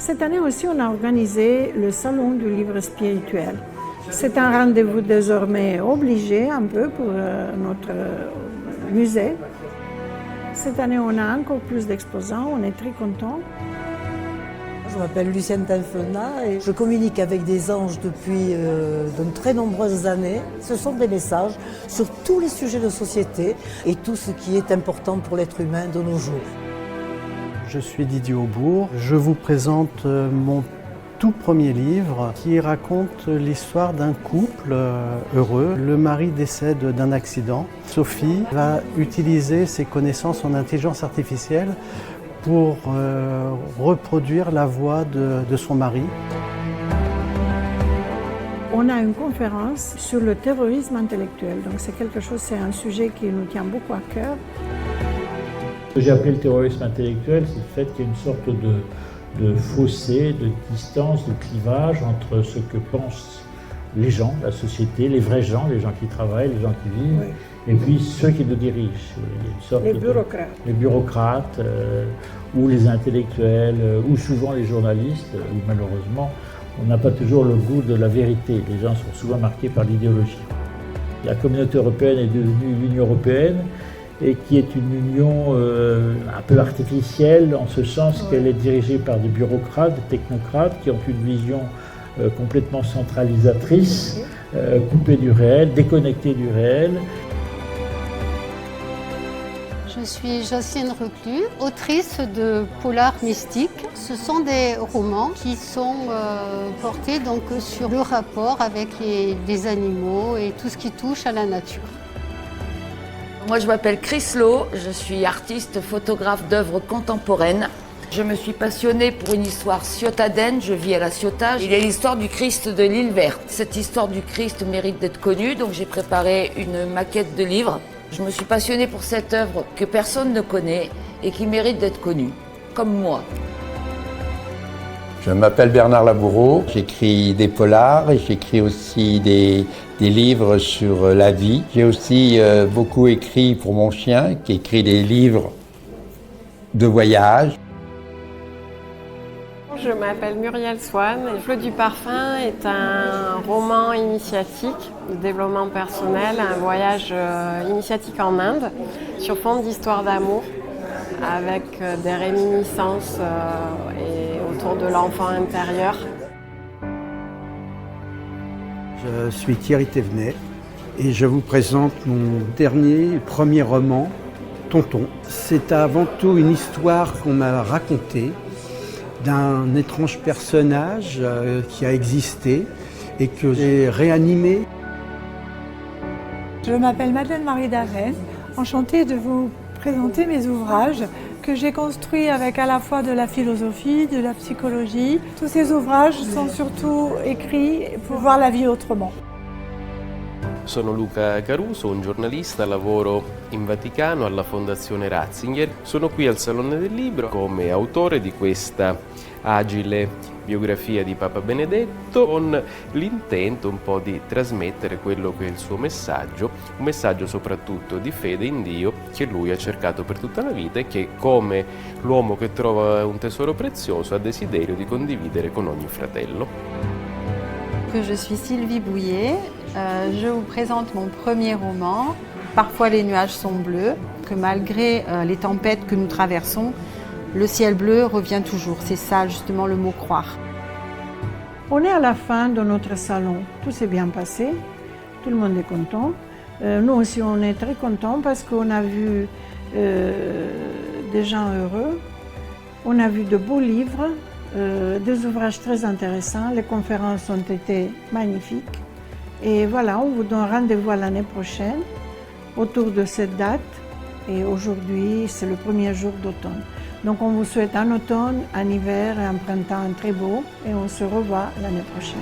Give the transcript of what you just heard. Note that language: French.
Cette année aussi, on a organisé le Salon du livre spirituel. C'est un rendez-vous désormais obligé un peu pour notre musée. Cette année, on a encore plus d'exposants, on est très contents. Je m'appelle Lucienne Tanfona et je communique avec des anges depuis de très nombreuses années. Ce sont des messages sur tous les sujets de société et tout ce qui est important pour l'être humain de nos jours. Je suis Didier Aubourg, je vous présente mon tout premier livre qui raconte l'histoire d'un couple heureux. Le mari décède d'un accident. Sophie va utiliser ses connaissances en intelligence artificielle pour reproduire la voix de son mari. On a une conférence sur le terrorisme intellectuel, donc c'est un sujet qui nous tient beaucoup à cœur. Ce que j'ai appelé le terrorisme intellectuel, c'est le fait qu'il y a une sorte de fossé, de distance, de clivage entre ce que pensent les gens, la société, les vrais gens, les gens qui travaillent, les gens qui vivent, oui, et puis ceux qui nous dirigent. Il y a une sorte les bureaucrates, ou les intellectuels, ou souvent les journalistes, où malheureusement on n'a pas toujours le goût de la vérité. Les gens sont souvent marqués par l'idéologie. La communauté européenne est devenue l'Union européenne, et qui est une union un peu artificielle, en ce sens qu'elle est dirigée par des bureaucrates, des technocrates, qui ont une vision complètement centralisatrice, coupée du réel, déconnectée du réel. Je suis Jocelyne Reclus, autrice de polar mystique. Ce sont des romans qui sont portés donc sur le rapport avec les animaux et tout ce qui touche à la nature. Moi, je m'appelle Chris Lowe, je suis artiste, photographe d'œuvres contemporaines. Je me suis passionnée pour une histoire ciotadenne, je vis à la Ciotat. Il y a l'histoire du Christ de l'île Verte. Cette histoire du Christ mérite d'être connue, donc j'ai préparé une maquette de livre. Je me suis passionnée pour cette œuvre que personne ne connaît et qui mérite d'être connue, comme moi. Je m'appelle Bernard Laboureau, j'écris des polars et j'écris aussi des livres sur la vie. J'ai aussi beaucoup écrit pour mon chien, qui écrit des livres de voyage. Je m'appelle Muriel Swan. Flot du parfum est un roman initiatique de développement personnel, un voyage initiatique en Inde sur fond d'histoire d'amour avec des réminiscences autour de l'enfant intérieur. Je suis Thierry Thévenet et je vous présente mon premier roman, Tonton. C'est avant tout une histoire qu'on m'a racontée d'un étrange personnage qui a existé et que j'ai réanimé. Je m'appelle Madeleine Marie Daven, enchantée de vous présenter mes ouvrages que j'ai construits avec à la fois de la philosophie, de la psychologie. Tous ces ouvrages sont surtout écrits pour voir la vie autrement. Sono Luca Caruso, un giornalista, lavoro in Vaticano alla Fondazione Ratzinger. Sono qui al Salone del Libro come autore di questa agile biografia di Papa Benedetto con l'intento un po' di trasmettere quello che è il suo messaggio, un messaggio soprattutto di fede in Dio che lui ha cercato per tutta la vita e che come l'uomo che trova un tesoro prezioso ha desiderio di condividere con ogni fratello. Je suis Sylvie Bouillet, je vous présente mon premier roman, Parfois les nuages sont bleus, que malgré les tempêtes que nous traversons, le ciel bleu revient toujours, c'est ça justement le mot croire. On est à la fin de notre salon, tout s'est bien passé, tout le monde est content. Nous aussi on est très contents parce qu'on a vu des gens heureux, on a vu de beaux livres, des ouvrages très intéressants, les conférences ont été magnifiques. Et voilà, on vous donne rendez-vous à l'année prochaine autour de cette date. Et aujourd'hui, c'est le premier jour d'automne. Donc on vous souhaite un automne, un hiver et un printemps très beau et on se revoit l'année prochaine.